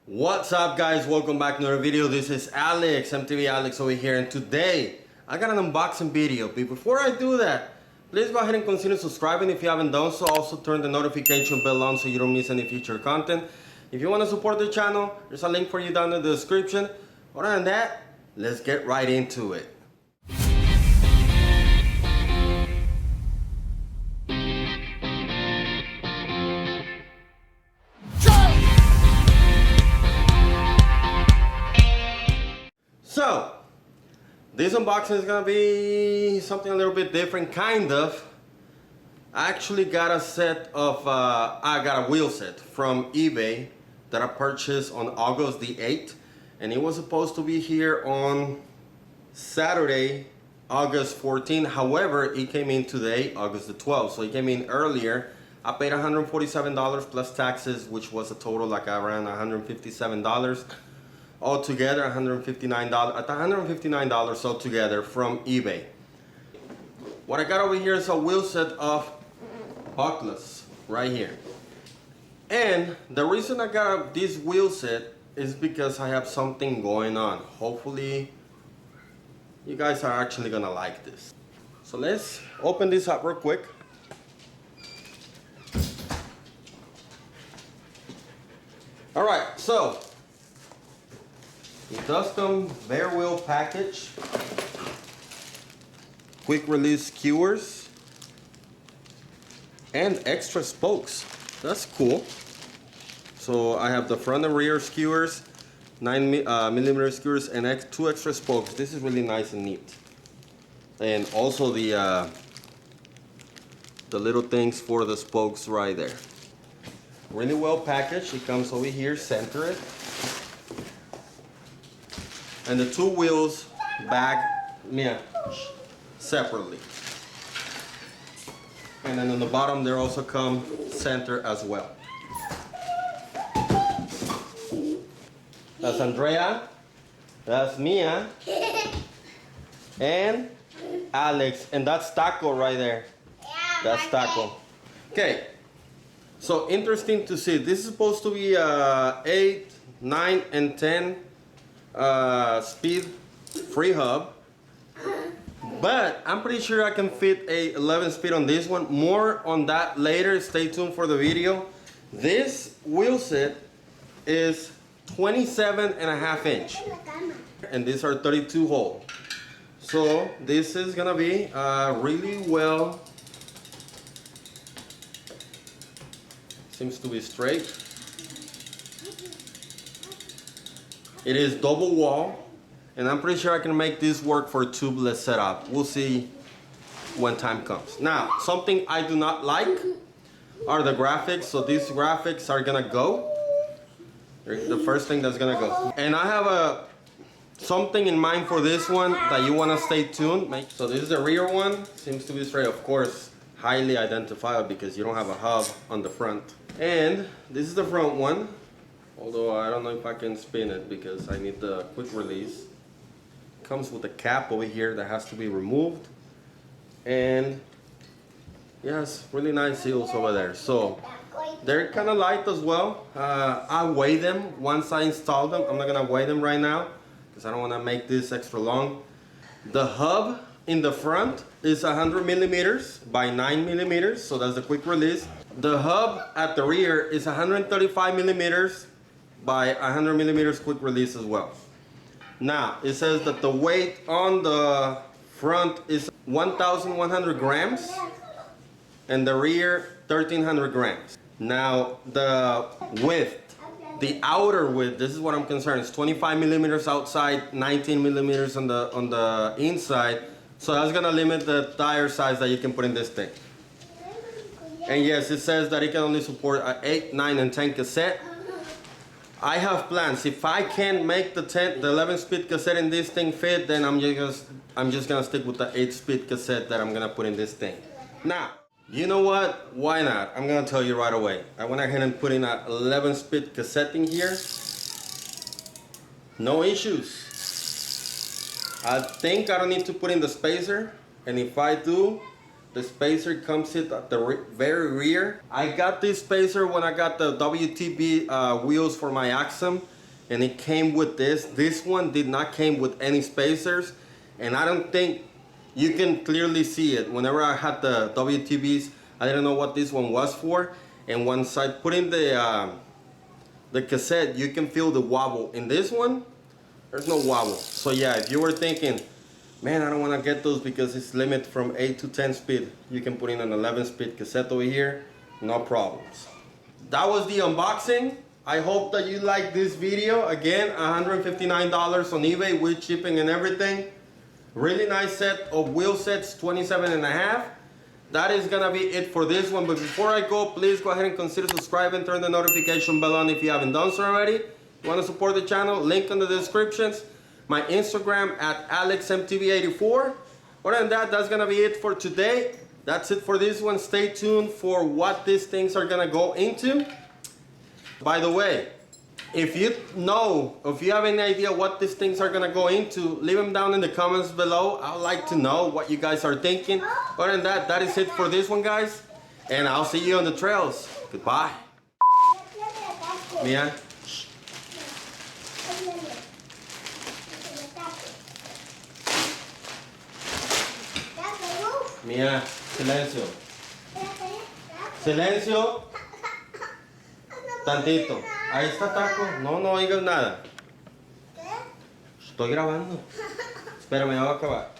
What's up guys, welcome back to another video. This is Alex, MTV Alex over here, and today I got an unboxing video. But before I do that, please go ahead and consider subscribing if you haven't done so. Also turn the notification bell on so you don't miss any future content. If you want to support the channel, there's a link for you down in the description. Other than that, let's get right into it. So, this unboxing is gonna be something a little bit different, kind of. I actually got a set of, I got a wheel set from eBay that I purchased on August the 8th. And it was supposed to be here on Saturday, August 14th. However, it came in today, August the 12th. So it came in earlier. I paid $147 plus taxes, which was a total like around $157. Altogether, $159. At $159 altogether from eBay. What I got over here is a wheel set of Bucklos right here. And the reason I got this wheel set is because I have something going on. Hopefully, you guys are actually gonna like this. So let's open this up real quick. All right, so it does come bare wheel package, quick release skewers, and extra spokes. That's cool. So I have the front and rear skewers, 9mm skewers, and two extra spokes. This is really nice and neat. And also the little things for the spokes right there. Really well packaged. It comes over here, center it. And the two wheels back separately. And then on the bottom there also come center as well. That's Andrea, that's Mia, and Alex, and that's Taco right there. That's Taco. Okay, so interesting to see. This is supposed to be 8, 9, and 10 speed free hub, but I'm pretty sure I can fit a 11 speed on this one. More on that later. Stay tuned for the video. This wheel set is 27.5 inch, and these are 32 hole. So this is gonna be really well. Seems to be straight. It is double wall, and I'm pretty sure I can make this work for a tubeless setup. We'll see when time comes. Now, something I do not like are the graphics. So these graphics are gonna go. They're the first thing that's gonna go. And I have something in mind for this one that you wanna stay tuned. So this is the rear one, seems to be straight. Of course, highly identifiable because you don't have a hub on the front. And this is the front one. Although I don't know if I can spin it because I need the quick release. Comes with a cap over here that has to be removed. And yes, really nice seals over there. So they're kind of light as well. I weigh them once I install them. I'm not gonna weigh them right now because I don't wanna make this extra long. The hub in the front is 100 millimeters by 9 millimeters. So that's the quick release. The hub at the rear is 135 millimeters by 100 millimeters quick release as well. Now, it says that the weight on the front is 1,100 grams and the rear 1,300 grams. Now, the width, the outer width, this is what I'm concerned, it's 25 millimeters outside, 19 millimeters on the inside. So that's gonna limit the tire size that you can put in this thing. And yes, it says that it can only support an 8, 9, and 10 cassette. I have plans. If I can't make the 11 speed cassette in this thing fit, then I'm just gonna stick with the 8 speed cassette that I'm gonna put in this thing. Now, you know what? Why not? I'm gonna tell you right away. I went ahead and put in an 11 speed cassette in here. No issues. I think I don't need to put in the spacer, and if I do, The spacer comes in at the very rear. I got this spacer when I got the WTB wheels for my Axum, and it came with this. This one did not came with any spacers, and I don't think you can clearly see it. Whenever I had the WTBs, I didn't know what this one was for, and once I put in the cassette, you can feel the wobble. In this one, there's no wobble. So yeah, if you were thinking, man, I don't want to get those because it's limited from 8 to 10 speed, you can put in an 11 speed cassette over here, no problems. That was the unboxing. I hope that you liked this video. Again, $159 on eBay with shipping and everything. Really nice set of wheel sets, 27.5. That is gonna be it for this one, but before I go, please go ahead and consider subscribing, turn the notification bell on if you haven't done so already. If you want to support the channel, link in the descriptions. My Instagram at AlexMTV84. Other than that, that's gonna be it for today. That's it for this one. Stay tuned for what these things are gonna go into. By the way, if you have any idea what these things are gonna go into, leave them down in the comments below. I'd like to know what you guys are thinking. Other than that, that is it for this one, guys. And I'll see you on the trails. Goodbye. Mia. Mia, silencio. Silencio. Tantito. Ahí está Taco. No oigas nada. Estoy grabando. Espérame, ya voy a acabar.